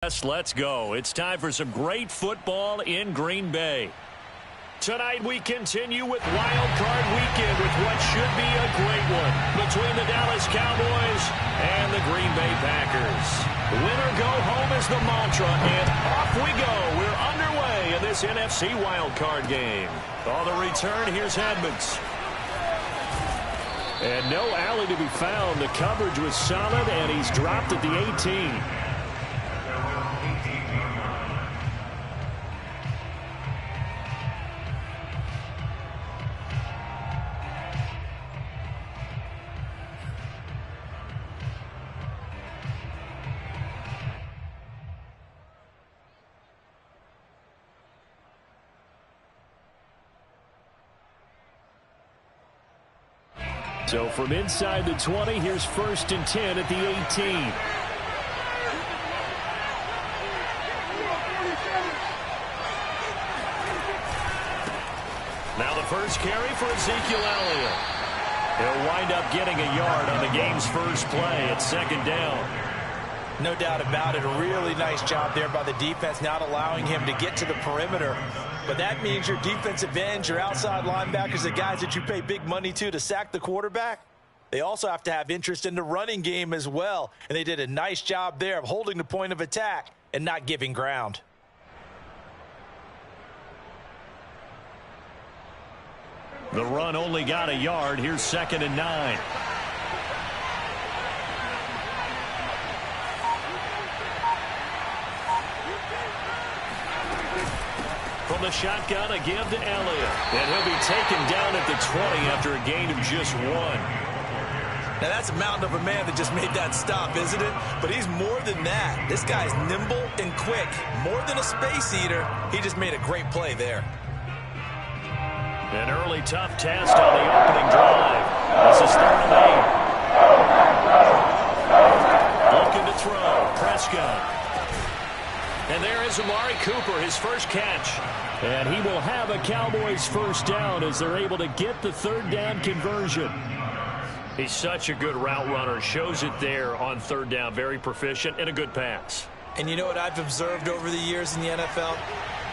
Let's go. It's time for some great football in Green Bay. Tonight we continue with Wild Card Weekend with what should be a great one between the Dallas Cowboys and the Green Bay Packers. Win or go home is the mantra, and off we go. We're underway in this NFC Wild Card game. On the return, here's Edmonds. And no alley to be found. The coverage was solid, and he's dropped at the 18. So from inside the 20, here's 1st and 10 at the 18. Now the first carry for Ezekiel Elliott. He'll wind up getting a yard on the game's first play at 2nd down. No doubt about it. A really nice job there by the defense, not allowing him to get to the perimeter. But that means your defensive ends, your outside linebackers, the guys that you pay big money to sack the quarterback, they also have to have interest in the running game as well. And they did a nice job there of holding the point of attack and not giving ground. The run only got a yard. Here's 2nd and 9. From the shotgun, a give to Elliott. And he'll be taken down at the 20 after a gain of just 1. Now, that's a mountain of a man that just made that stop, isn't it? But he's more than that. This guy's nimble and quick. More than a space eater. He just made a great play there. An early tough test on the opening drive. This is 3rd and 8. Looking to throw. Prescott. And there is Amari Cooper, his first catch. And he will have a Cowboys first down as they're able to get the 3rd down conversion. He's such a good route runner. Shows it there on 3rd down. Very proficient and a good pass. And you know what I've observed over the years in the NFL?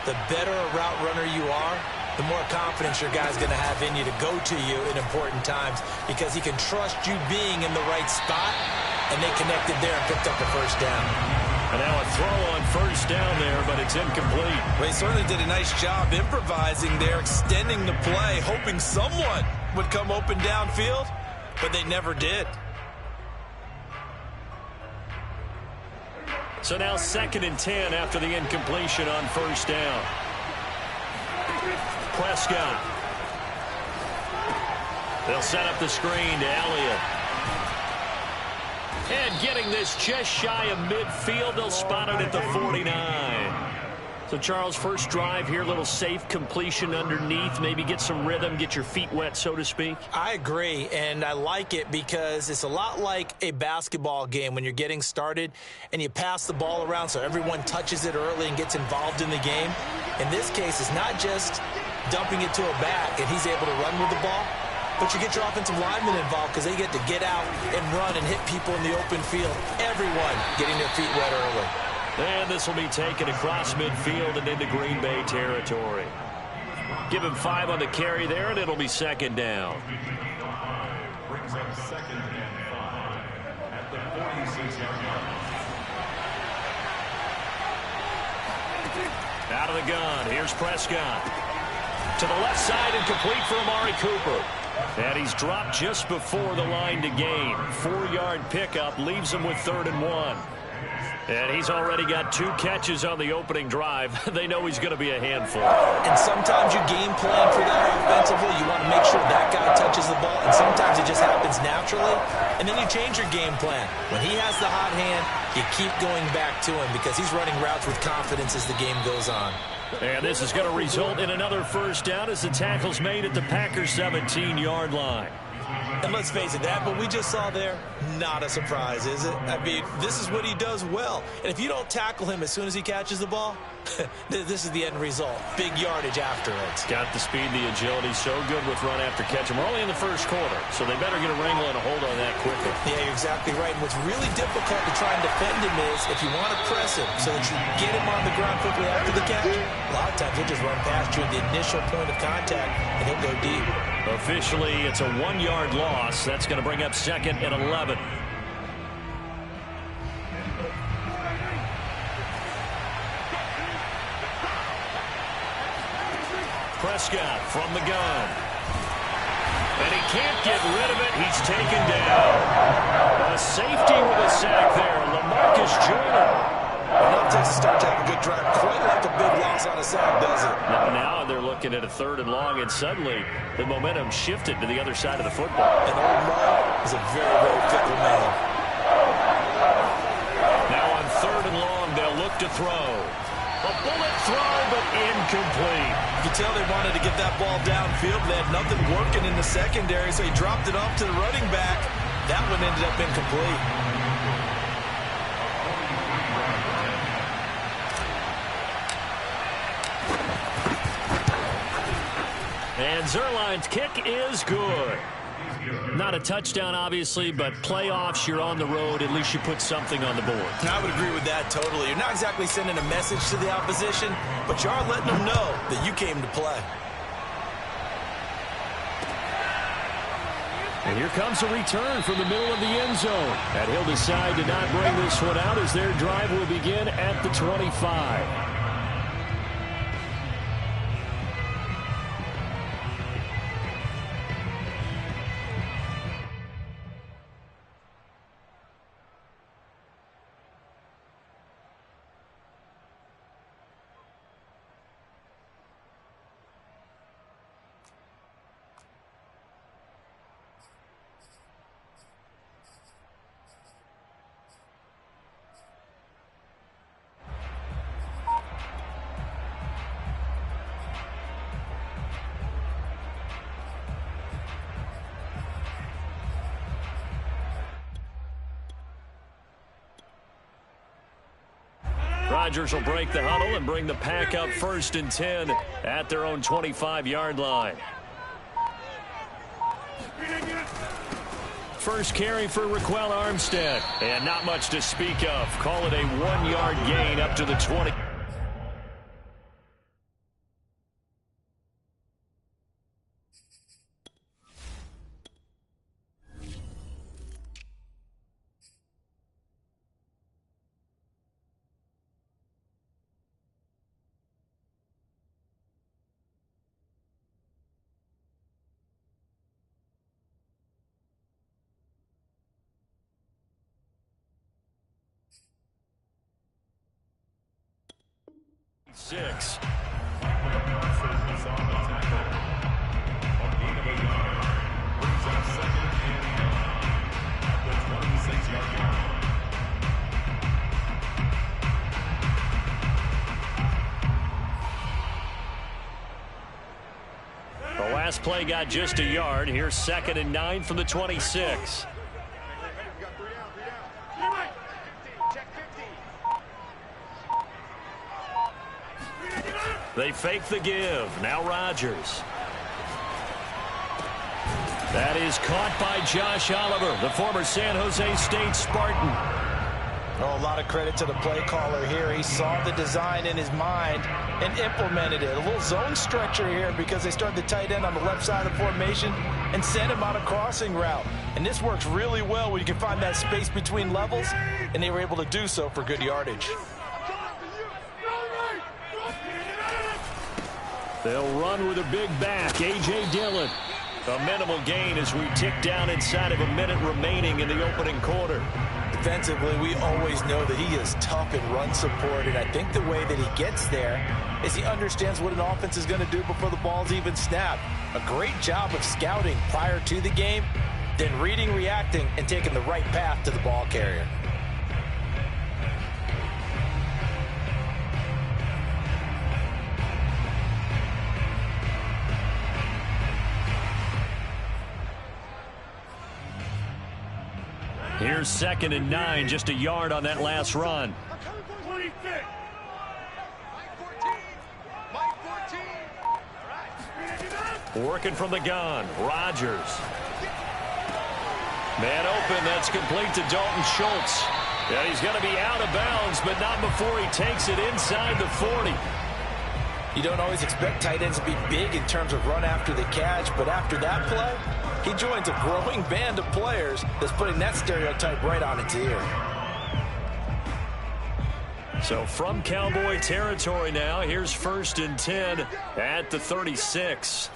The better a route runner you are, the more confidence your guy's going to have in you to go to you in important times because he can trust you being in the right spot, and they connected there and picked up the first down. And now a throw on 1st down there, but it's incomplete. Well, he certainly did a nice job improvising there, extending the play, hoping someone would come open downfield, but they never did. So now 2nd and 10 after the incompletion on 1st down. Prescott. They'll set up the screen to Elliott. And getting this just shy of midfield, they'll spot it at the 49. So, Charles, first drive here, little safe completion underneath, maybe get some rhythm, get your feet wet, so to speak. I agree, and I like it because it's a lot like a basketball game when you're getting started and you pass the ball around so everyone touches it early and gets involved in the game. In this case, it's not just dumping it to a back and he's able to run with the ball, but you get your offensive linemen involved because they get to get out and run and hit people in the open field. Everyone getting their feet wet early. And this will be taken across midfield and into Green Bay territory. Give him 5 on the carry there, and it'll be 2nd down. Brings up 2nd and 5 at the 46-yard line. Out of the gun, here's Prescott. To the left side and complete for Amari Cooper. And he's dropped just before the line to gain. 4-yard pickup leaves him with 3rd and 1. And he's already got 2 catches on the opening drive. They know he's going to be a handful. And sometimes you game plan for that offensively. You want to make sure that guy touches the ball. And sometimes it just happens naturally. And then you change your game plan. When he has the hot hand, you keep going back to him because he's running routes with confidence as the game goes on. And this is going to result in another first down as the tackle's made at the Packers' 17-yard line. And let's face it, that what we just saw there, not a surprise, is it? I mean, this is what he does well. And if you don't tackle him as soon as he catches the ball, this is the end result. Big yardage afterwards. Got the speed, the agility, so good with run after catch. And we're only in the first quarter, so they better get a wrangle and a hold on that quickly. Yeah, you're exactly right. And what's really difficult to try and defend him is if you want to press him so that you get him on the ground quickly after the catch, a lot of times he'll just run past you at the initial point of contact, and he'll go deep. Officially, it's a 1-yard loss. That's going to bring up 2nd and 11. Prescott from the gun. And he can't get rid of it. He's taken down. A safety with a sack there. LaMarcus Joyner. Enough takes to start to have a good drive. Quite like a big loss on a sack, does it? Now they're looking at a 3rd and long, and suddenly the momentum shifted to the other side of the football. And old Mo is a very, very fickle man. Now on 3rd and long, they'll look to throw. A bullet throw, but incomplete. You can tell they wanted to get that ball downfield. They had nothing working in the secondary, so he dropped it off to the running back. That one ended up incomplete. And Zuerlein's kick is good. Not a touchdown, obviously, but playoffs, you're on the road. At least you put something on the board. And I would agree with that totally. You're not exactly sending a message to the opposition, but you are letting them know that you came to play. And here comes a return from the middle of the end zone. And he'll decide to not bring this one out as their drive will begin at the 25. Rodgers will break the huddle and bring the pack up 1st and 10 at their own 25-yard line. First carry for Raquel Armstead. And not much to speak of. Call it a 1-yard gain up to the 20. Six. The last play got just a yard. Here's 2nd and 9 from the 26. They fake the give. Now Rodgers. That is caught by Josh Oliver, the former San Jose State Spartan. Oh, a lot of credit to the play caller here. He saw the design in his mind and implemented it. A little zone stretcher here because they started the tight end on the left side of the formation and sent him on a crossing route. And this works really well when you can find that space between levels, and they were able to do so for good yardage. They'll run with a big back, A.J. Dillon. A minimal gain as we tick down inside of a minute remaining in the opening quarter. Defensively, we always know that he is tough in run support, and I think the way that he gets there is he understands what an offense is going to do before the ball's even snapped. A great job of scouting prior to the game, then reading, reacting, and taking the right path to the ball carrier. Here's 2nd and 9, just a yard on that last run. Working from the gun, Rodgers. Man open, that's complete to Dalton Schultz. Yeah, he's going to be out of bounds, but not before he takes it inside the 40. You don't always expect tight ends to be big in terms of run after the catch, but after that play, he joins a growing band of players that's putting that stereotype right on its ear. So from Cowboy territory now, here's 1st and 10 at the 36.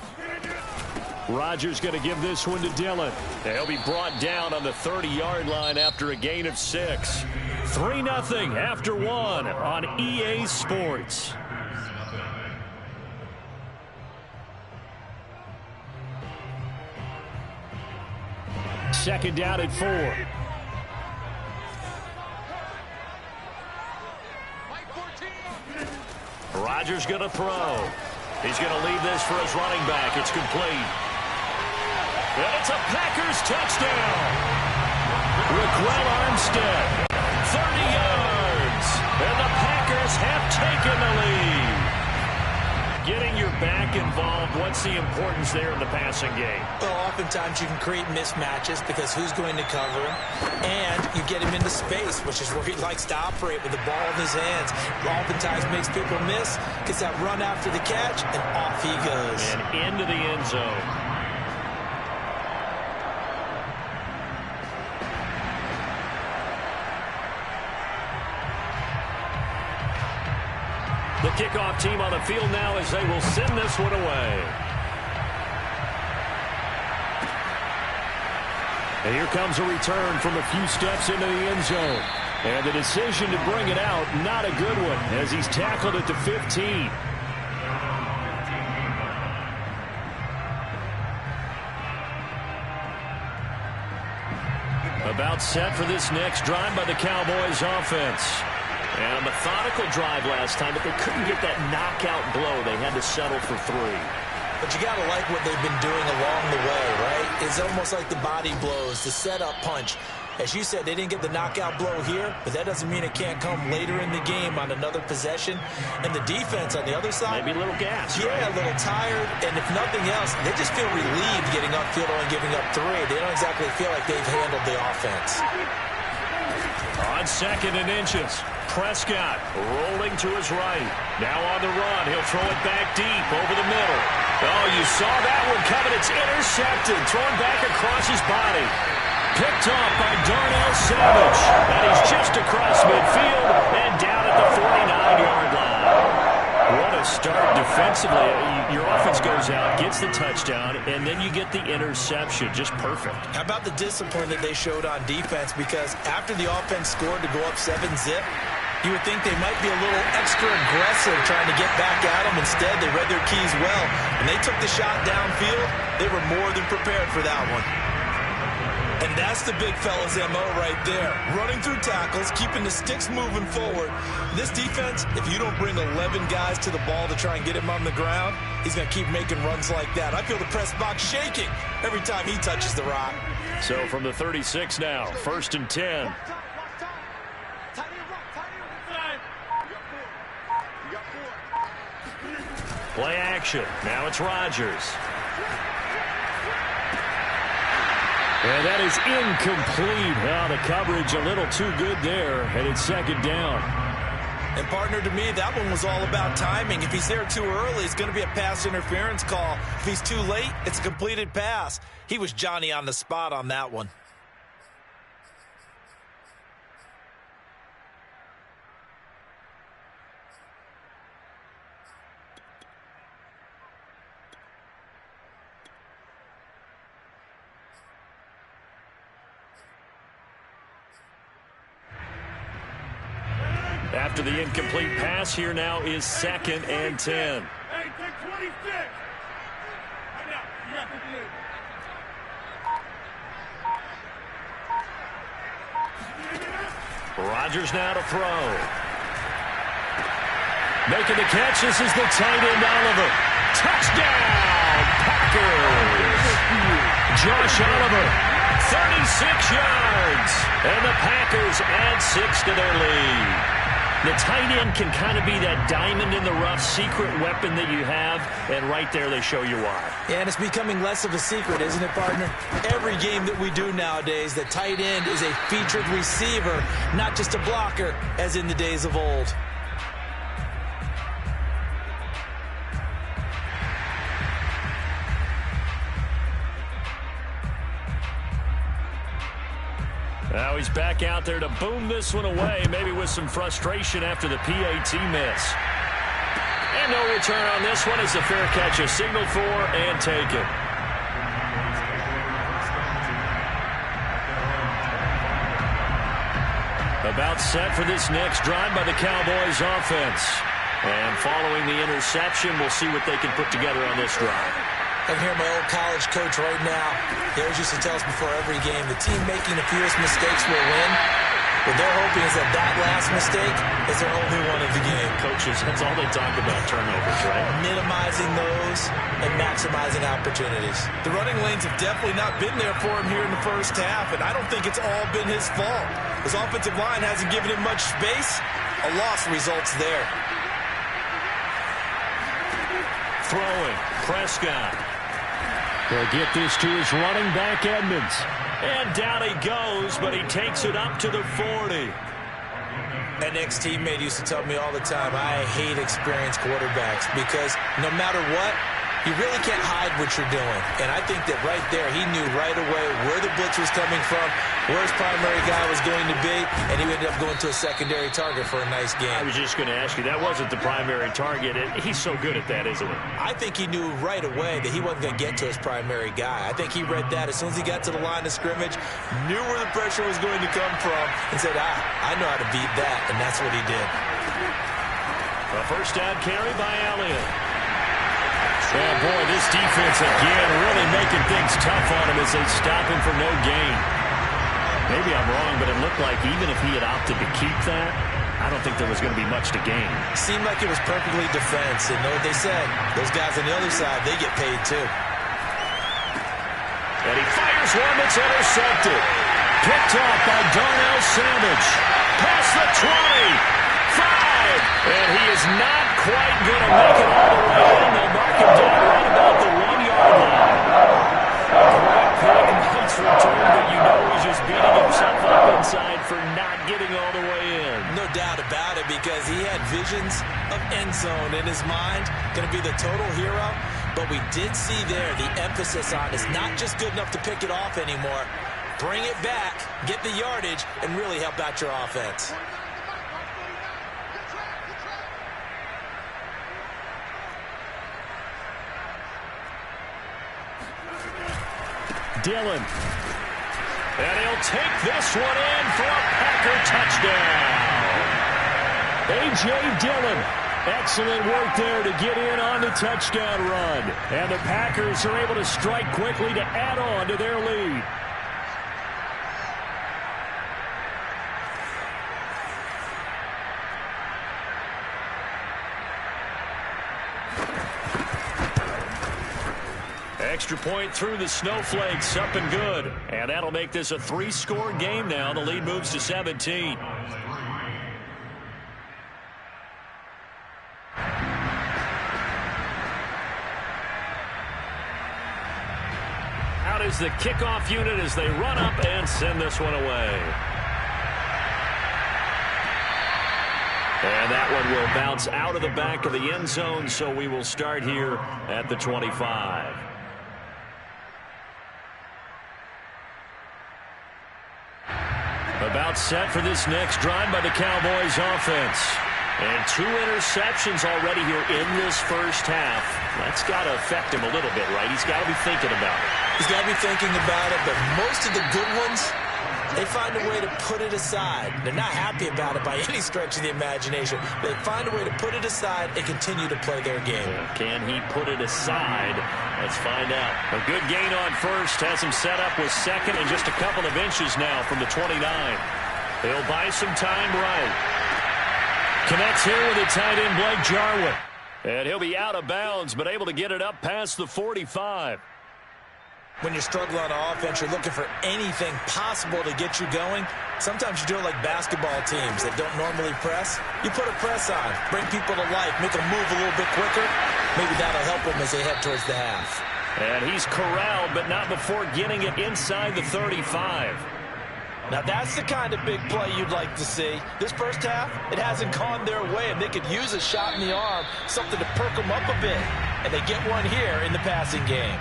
Rodgers going to give this one to Dillon. He'll be brought down on the 30-yard line after a gain of 6. 3-0 after 1 on EA Sports. Second down at 4. Rodgers going to throw. He's going to leave this for his running back. It's complete. And it's a Packers touchdown. Raquel Armstead, 30 yards. And the Packers have taken the lead. Getting your back involved, what's the importance there in the passing game? Well, oftentimes you can create mismatches because who's going to cover him? And you get him into space, which is where he likes to operate with the ball in his hands. Oftentimes makes people miss, gets that run after the catch, and off he goes. And into the end zone. The kickoff team on the field now as they will send this one away. And here comes a return from a few steps into the end zone. And the decision to bring it out, not a good one, as he's tackled at the 15. About set for this next drive by the Cowboys offense. And a methodical drive last time, but they couldn't get that knockout blow. They had to settle for 3. But you got to like what they've been doing along the way, right? It's almost like the body blows, the setup punch. As you said, they didn't get the knockout blow here, but that doesn't mean it can't come later in the game on another possession. And the defense on the other side, maybe a little gas. Yeah, right? A little tired. And if nothing else, they just feel relieved getting upfield and giving up 3. They don't exactly feel like they've handled the offense. On 2nd and inches, Prescott rolling to his right. Now on the run, he'll throw it back deep over the middle. Oh, you saw that one coming. It's intercepted, thrown back across his body. Picked off by Darnell Savage. And he's just across midfield and down at the 49-yard line. What a start defensively. Your offense goes out, gets the touchdown, and then you get the interception. Just perfect. How about the discipline that they showed on defense? Because after the offense scored to go up 7-zip, you would think they might be a little extra aggressive trying to get back at them. Instead, they read their keys well. When they took the shot downfield, they were more than prepared for that one. And that's the big fella's MO right there. Running through tackles, keeping the sticks moving forward. This defense, if you don't bring 11 guys to the ball to try and get him on the ground, he's going to keep making runs like that. I feel the press box shaking every time he touches the rock. So from the 36 now, 1st and 10. Play action. Now it's Rodgers. And that is incomplete. Well, the coverage a little too good there, and it's 2nd down. And partner, to me, that one was all about timing. If he's there too early, it's going to be a pass interference call. If he's too late, it's a completed pass. He was Johnny on the spot on that one. After the incomplete pass, here now is 2nd and 10. Rodgers now to throw. Making the catch, this is the tight end Oliver. Touchdown, Packers! Josh Oliver 36 yards. And the Packers add 6 to their lead. The tight end can kind of be that diamond in the rough secret weapon that you have, and right there they show you why. Yeah, and it's becoming less of a secret, isn't it, partner? Every game that we do nowadays, the tight end is a featured receiver, not just a blocker, as in the days of old. Now he's back out there to boom this one away, maybe with some frustration after the PAT miss. And no return on this one as the fair catch is signaled for and taken. About set for this next drive by the Cowboys offense. And following the interception, we'll see what they can put together on this drive. I can hear my old college coach right now. He always used to tell us before every game, the team making the fewest mistakes will win. What they're hoping is that that last mistake is their only one of the game. Coaches, that's all they talk about, turnovers, right? Minimizing those and maximizing opportunities. The running lanes have definitely not been there for him here in the first half, and I don't think it's all been his fault. His offensive line hasn't given him much space. A loss results there. Throwing, Prescott. He'll get this to his running back, Edmonds. And down he goes, but he takes it up to the 40. An ex-teammate used to tell me all the time, I hate experienced quarterbacks because no matter what, you really can't hide what you're doing. And I think that right there, he knew right away where the blitz was coming from, where his primary guy was going to be, and he ended up going to a secondary target for a nice game. I was just going to ask you, that wasn't the primary target. He's so good at that, isn't he? I think he knew right away that he wasn't going to get to his primary guy. I think he read that as soon as he got to the line of scrimmage, knew where the pressure was going to come from, and said, I know how to beat that, and that's what he did. A first down carry by Elliott. Oh, boy, this defense again really making things tough on him as they stop him for no gain. Maybe I'm wrong, but it looked like even if he had opted to keep that, I don't think there was going to be much to gain. Seemed like it was perfectly defense. And know what they said? Those guys on the other side, they get paid too. And he fires one that's intercepted. Picked off by Darnell Savage. Past the 20. 5. And he is not quite going to make it all the way in. They'll mark him down right about the 1-yard line. Great pick, nice return, but you know he's just beating himself up inside for not getting all the way in. No doubt about it, because he had visions of end zone in his mind. Going to be the total hero. But we did see there the emphasis on it's not just good enough to pick it off anymore. Bring it back, get the yardage, and really help out your offense. Dillon. And he'll take this one in for a Packer touchdown. A.J. Dillon. Excellent work there to get in on the touchdown run. And the Packers are able to strike quickly to add on to their lead. Extra point through the snowflakes, up and good. And that'll make this a 3-score game now. The lead moves to 17. Out is the kickoff unit as they run up and send this one away. And that one will bounce out of the back of the end zone, so we will start here at the 25. About set for this next drive by the Cowboys offense. And 2 interceptions already here in this first half. That's got to affect him a little bit, right? He's got to be thinking about it. He's got to be thinking about it, but most of the good ones, they find a way to put it aside. They're not happy about it by any stretch of the imagination. They find a way to put it aside and continue to play their game. Can he put it aside? Let's find out. A good gain on first. Has him set up with second and just a couple of inches now from the 29. He'll buy some time right. Connects here with the tight end, Blake Jarwin. And he'll be out of bounds, but able to get it up past the 45. When you're struggling on offense, you're looking for anything possible to get you going. Sometimes you do it like basketball teams that don't normally press. You put a press on, bring people to life, make them move a little bit quicker. Maybe that'll help them as they head towards the half. And he's corralled, but not before getting it inside the 35. Now, that's the kind of big play you'd like to see. This first half, it hasn't gone their way, and they could use a shot in the arm, something to perk them up a bit. And they get one here in the passing game.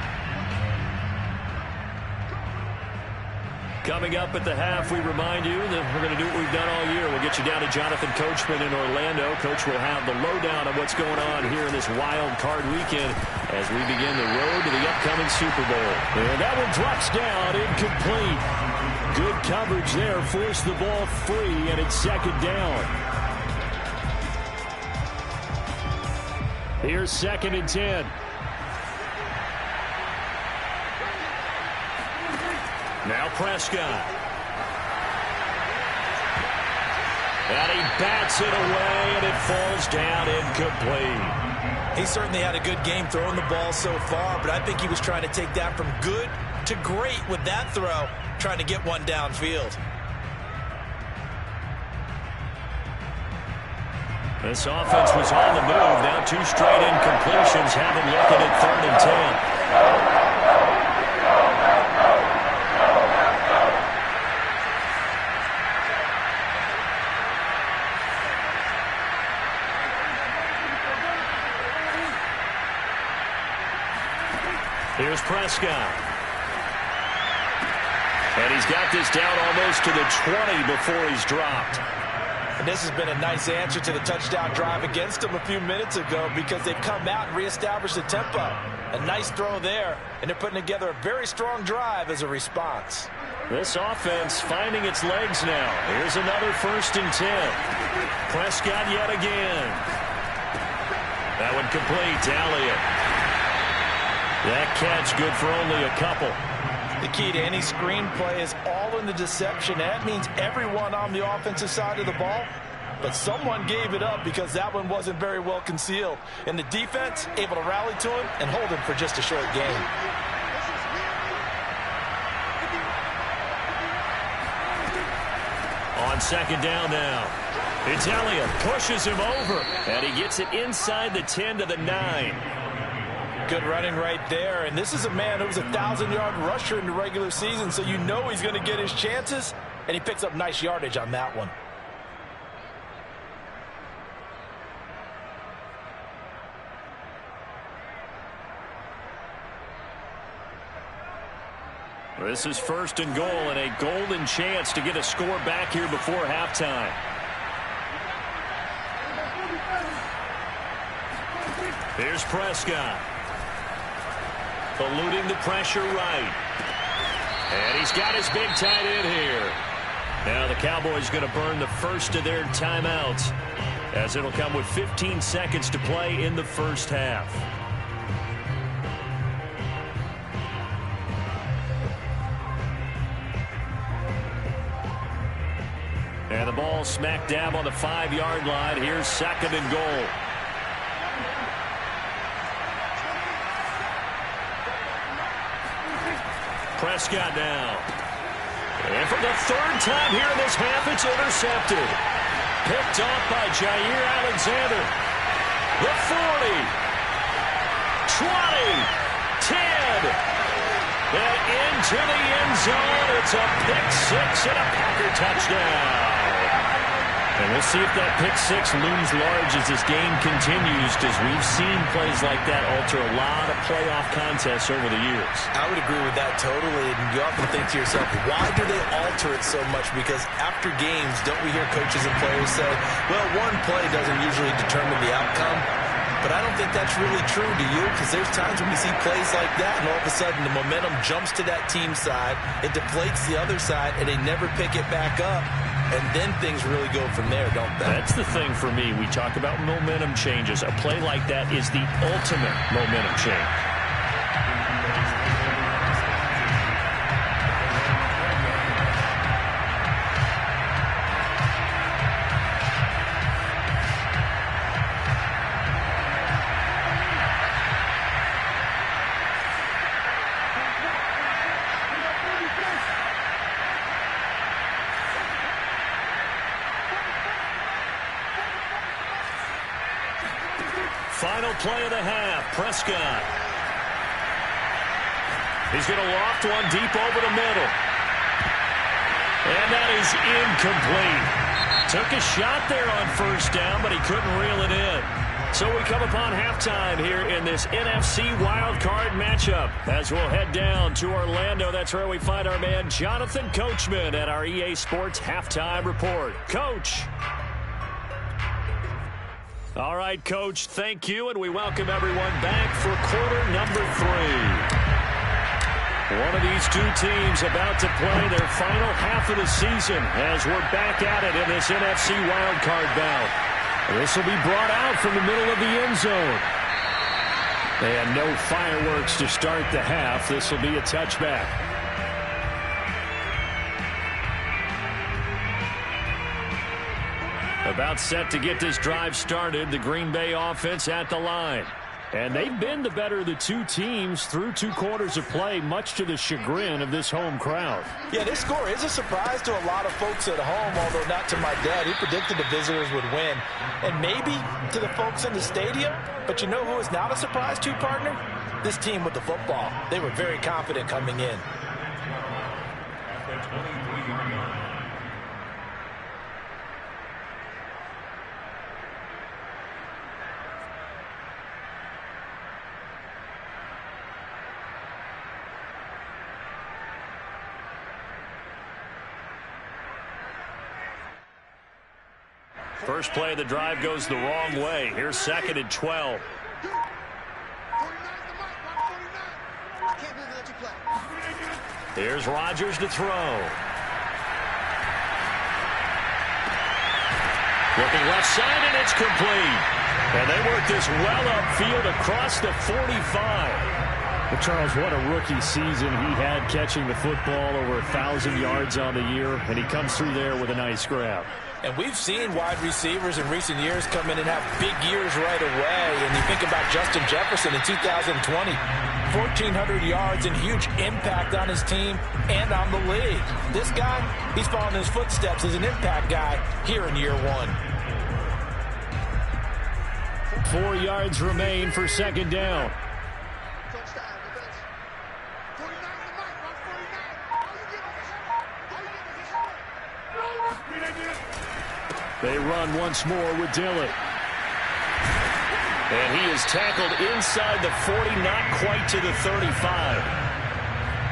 Coming up at the half, we remind you that we're going to do what we've done all year. We'll get you down to Jonathan Coachman in Orlando. Coach will have the lowdown of what's going on here in this wild card weekend as we begin the road to the upcoming Super Bowl. And that one drops down, incomplete. Good coverage there, forced the ball free, and it's second down. Here's 2nd and 10. Now Prescott. And he bats it away, and it falls down incomplete. He certainly had a good game throwing the ball so far, but I think he was trying to take that from good to great with that throw, trying to get one downfield. This offense was on the move. Now 2 straight incompletions have him looking at 3rd and 10. Here's Prescott. And he's got this down almost to the 20 before he's dropped. And this has been a nice answer to the touchdown drive against them a few minutes ago because they've come out and reestablished the tempo. A nice throw there, and they're putting together a very strong drive as a response. This offense finding its legs now. Here's another 1st and 10. Prescott yet again. That one complete to Elliott. That catch good for only a couple. The key to any screenplay is all in the deception. That means everyone on the offensive side of the ball, but someone gave it up because that one wasn't very well concealed. And the defense able to rally to him and hold him for just a short game. On 2nd down now. It's Elliott. Pushes him over. And he gets it inside the 10 to the 9. Good running right there, and this is a man who was a 1,000-yard rusher in the regular season, so you know he's going to get his chances, and he picks up nice yardage on that one. This is 1st and goal, and a golden chance to get a score back here before halftime. Here's Prescott. Eluding the pressure right. And he's got his big tight end here. Now the Cowboys going to burn the first of their timeouts as it'll come with 15 seconds to play in the first half. And the ball smack dab on the 5-yard line. Here's 2nd and goal. Prescott now. And for the 3rd time here in this half, it's intercepted. Picked off by Jair Alexander. The 40. 20. 10. And into the end zone. It's a pick 6 and a Packer touchdown. And we'll see if that pick 6 looms large as this game continues, because we've seen plays like that alter a lot of playoff contests over the years. I would agree with that totally, and you often think to yourself, why do they alter it so much? Because after games, don't we hear coaches and players say, well, one play doesn't usually determine the outcome? But I don't think that's really true, do you? Because there's times when we see plays like that, and all of a sudden the momentum jumps to that team side, it deflates the other side, and they never pick it back up. And then things really go from there, don't they? That's the thing for me. We talk about momentum changes. A play like that is the ultimate momentum change. Final play of the half. Prescott. He's going to loft one deep over the middle. And that is incomplete. Took a shot there on first down, but he couldn't reel it in. So we come upon halftime here in this NFC wildcard matchup. As we'll head down to Orlando, that's where we find our man Jonathan Coachman at our EA Sports Halftime Report. Coach. All right, Coach, thank you, and we welcome everyone back for quarter number 3. One of these two teams about to play their final half of the season as we're back at it in this NFC wildcard bout. This will be brought out from the middle of the end zone. And no fireworks to start the half. This will be a touchback. About set to get this drive started. The Green Bay offense at the line. And they've been the better of the two teams through 2 quarters of play, much to the chagrin of this home crowd. Yeah, this score is a surprise to a lot of folks at home, although not to my dad. He predicted the visitors would win. And maybe to the folks in the stadium. But you know who is not a surprise to, partner? This team with the football. They were very confident coming in. First play of the drive goes the wrong way. Here's 2nd and 12. Here's Rodgers to throw. Looking left side, and it's complete. And they work this well upfield across the 45. But Charles, what a rookie season he had catching the football, over 1,000 yards on the year, and he comes through there with a nice grab. And we've seen wide receivers in recent years come in and have big years right away. And you think about Justin Jefferson in 2020, 1,400 yards and huge impact on his team and on the league. This guy, he's following his footsteps as an impact guy here in year 1. 4 yards remain for 2nd down. They run once more with Dillon. And he is tackled inside the 40, not quite to the 35.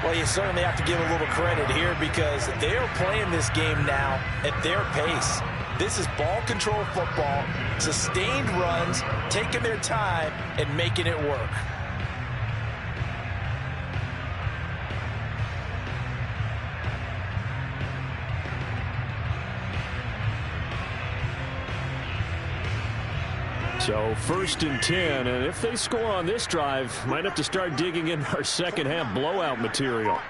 Well, you certainly have to give a little credit here because they are playing this game now at their pace. This is ball control football, sustained runs, taking their time, and making it work. So 1st and 10, and if they score on this drive, might have to start digging in our second half blowout material.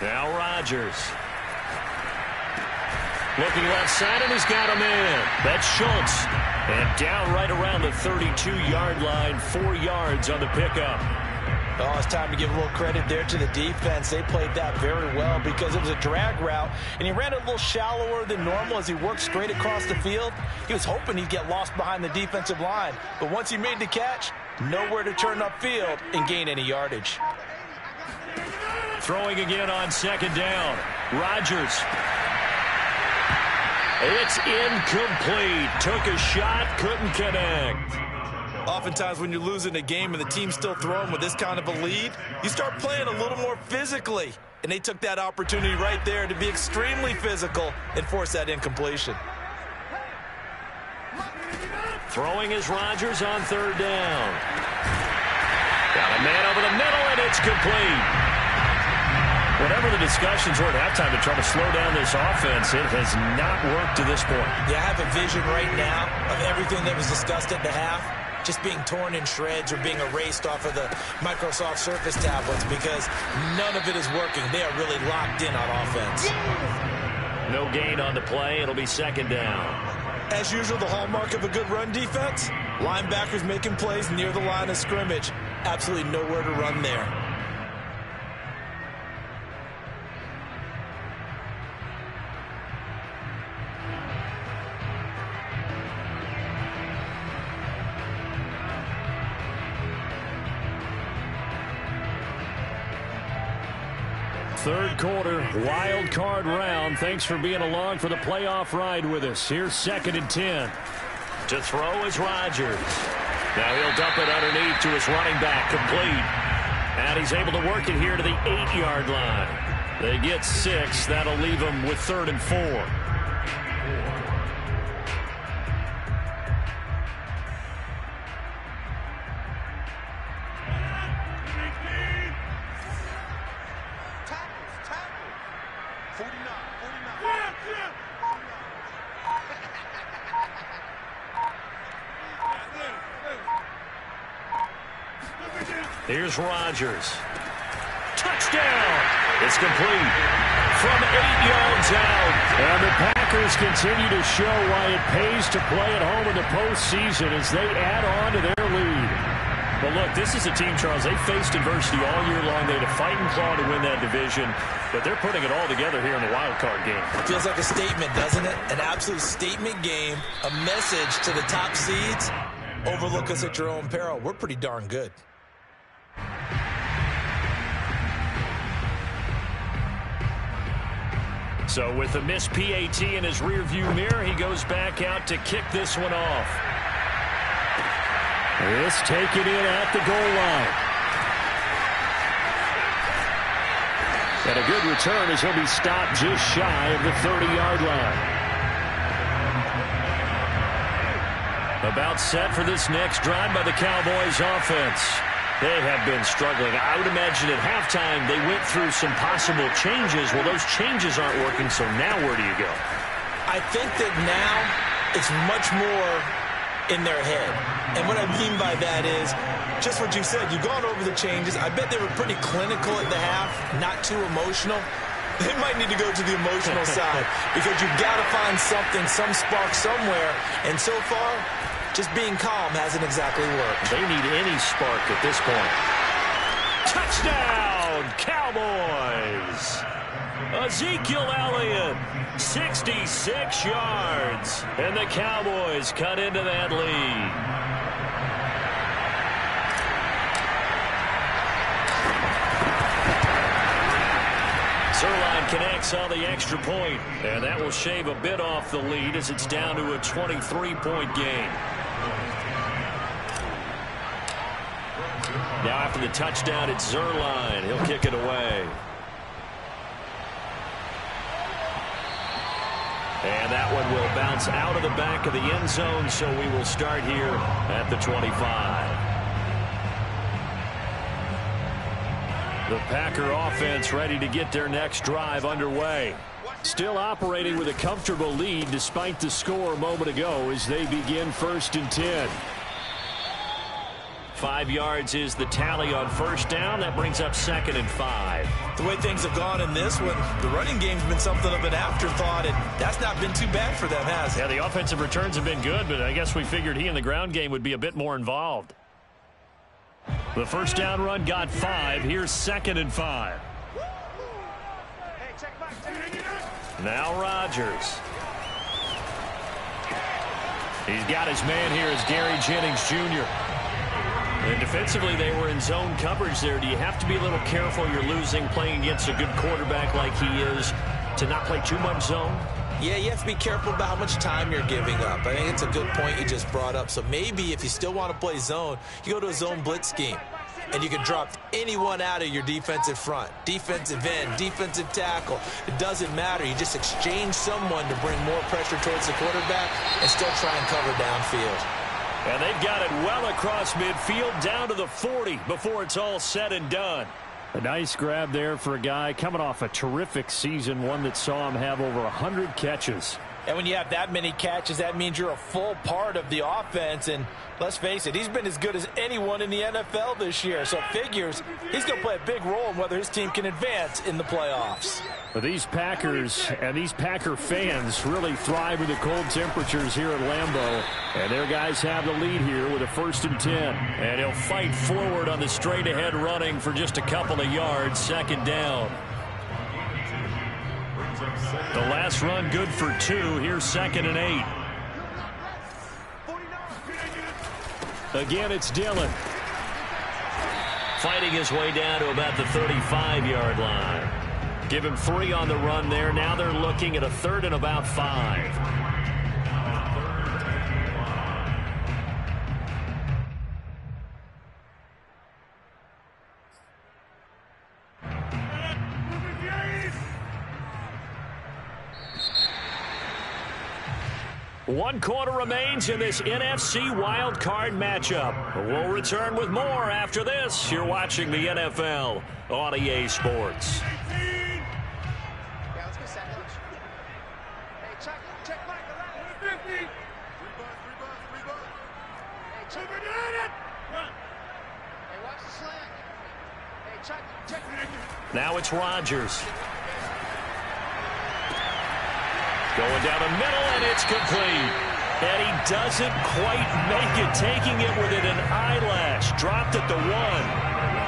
Now Rodgers. Looking left side, and he's got him in. That's Schultz. And down right around the 32-yard line, 4 yards on the pickup. Oh, it's time to give a little credit there to the defense. They played that very well because it was a drag route, and he ran it a little shallower than normal as he worked straight across the field. He was hoping he'd get lost behind the defensive line, but once he made the catch, nowhere to turn upfield and gain any yardage. Throwing again on 2nd down. Rodgers. It's incomplete. Took a shot, couldn't connect. Oftentimes when you're losing a game and the team's still throwing with this kind of a lead, you start playing a little more physically. And they took that opportunity right there to be extremely physical and force that incompletion. Throwing is Rodgers on 3rd down. Got a man over the middle, and it's complete. Whatever the discussions were at halftime to try to slow down this offense, it has not worked to this point. Yeah, I have a vision right now of everything that was discussed at the half just being torn in shreds or being erased off of the Microsoft Surface tablets because none of it is working. They are really locked in on offense. No gain on the play. It'll be 2nd down. As usual, the hallmark of a good run defense, linebackers making plays near the line of scrimmage. Absolutely nowhere to run there. Third quarter, wild card round. Thanks for being along for the playoff ride with us. Here's 2nd and 10. To throw is Rodgers. Now he'll dump it underneath to his running back, complete. And he's able to work it here to the 8-yard line. They get 6. That'll leave them with 3rd and 4. Here's Rodgers. Touchdown! It's complete from 8 yards out. And the Packers continue to show why it pays to play at home in the postseason as they add on to their lead. Well, look, this is a team, Charles, they faced adversity all year long. They had to fight and claw to win that division, but they're putting it all together here in the wild card game. Feels like a statement, doesn't it? An absolute statement game, a message to the top seeds. Overlook us at your own peril. We're pretty darn good. So with a missed PAT in his rearview mirror, he goes back out to kick this one off. This taken in at the goal line. And a good return as he'll be stopped just shy of the 30-yard line. About set for this next drive by the Cowboys offense. They have been struggling. I would imagine at halftime they went through some possible changes. Well, those changes aren't working, so now where do you go? I think that now it's much more in their head. And what I mean by that is just what you said. You've gone over the changes. I bet they were pretty clinical at the half, not too emotional. They might need to go to the emotional side because you've got to find something, some spark somewhere. And so far, just being calm hasn't exactly worked. They need any spark at this point. Touchdown, Cowboys! Ezekiel Elliott, 66 yards. And the Cowboys cut into that lead. Zuerlein connects on the extra point, and that will shave a bit off the lead as it's down to a 23-point game. Now after the touchdown, it's Zuerlein. He'll kick it away. And that one will bounce out of the back of the end zone, so we will start here at the 25. The Packer offense ready to get their next drive underway. Still operating with a comfortable lead despite the score a moment ago as they begin 1st and 10. 5 yards is the tally on first down. That brings up 2nd and 5. The way things have gone in this one, the running game's been something of an afterthought, and that's not been too bad for them, has it? Yeah, the offensive returns have been good, but I guess we figured he in the ground game would be a bit more involved. The first down run got 5. Here's 2nd and 5. Now Rodgers. He's got his man here as Gary Jennings Jr. And defensively, they were in zone coverage there. Do you have to be a little careful? You're losing playing against a good quarterback like he is to not play too much zone? Yeah, you have to be careful about how much time you're giving up. I think it's a good point you just brought up. So maybe if you still want to play zone, you go to a zone blitz scheme. And you can drop anyone out of your defensive front. Defensive end, defensive tackle. It doesn't matter. You just exchange someone to bring more pressure towards the quarterback and still try and cover downfield. And they've got it well across midfield down to the 40 before it's all said and done. A nice grab there for a guy coming off a terrific season, one that saw him have over 100 catches. And when you have that many catches, that means you're a full part of the offense. And let's face it, he's been as good as anyone in the NFL this year. So it figures he's going to play a big role in whether his team can advance in the playoffs. But these Packers and these Packer fans really thrive in the cold temperatures here at Lambeau. And their guys have the lead here with a 1st and 10. And he'll fight forward on the straight-ahead running for just a couple of yards, 2nd down. The last run good for 2. Here's 2nd and 8. Again, it's Dillon. Fighting his way down to about the 35-yard line. Give him 3 on the run there. Now they're looking at a 3rd and about 5. One quarter remains in this NFC Wild Card matchup. We'll return with more after this. You're watching the NFL on EA Sports. Yeah, let's go set coach. Hey, check Mike, the left. 50. 3 bucks. Hey, check it. Hey, watch the slant. Hey, check. Now it's Rodgers. Going down the middle, and it's complete. And he doesn't quite make it, taking it within an eyelash. Dropped at the 1.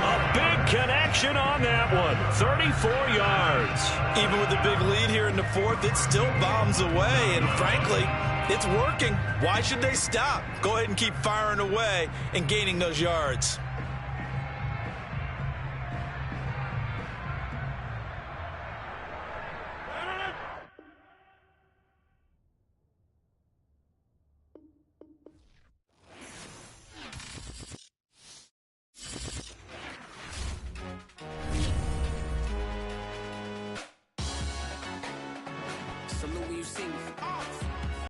A big connection on that one. 34 yards. Even with the big lead here in the 4th, it still bombs away, and frankly, it's working. Why should they stop? Go ahead and keep firing away and gaining those yards. Salute when you see me.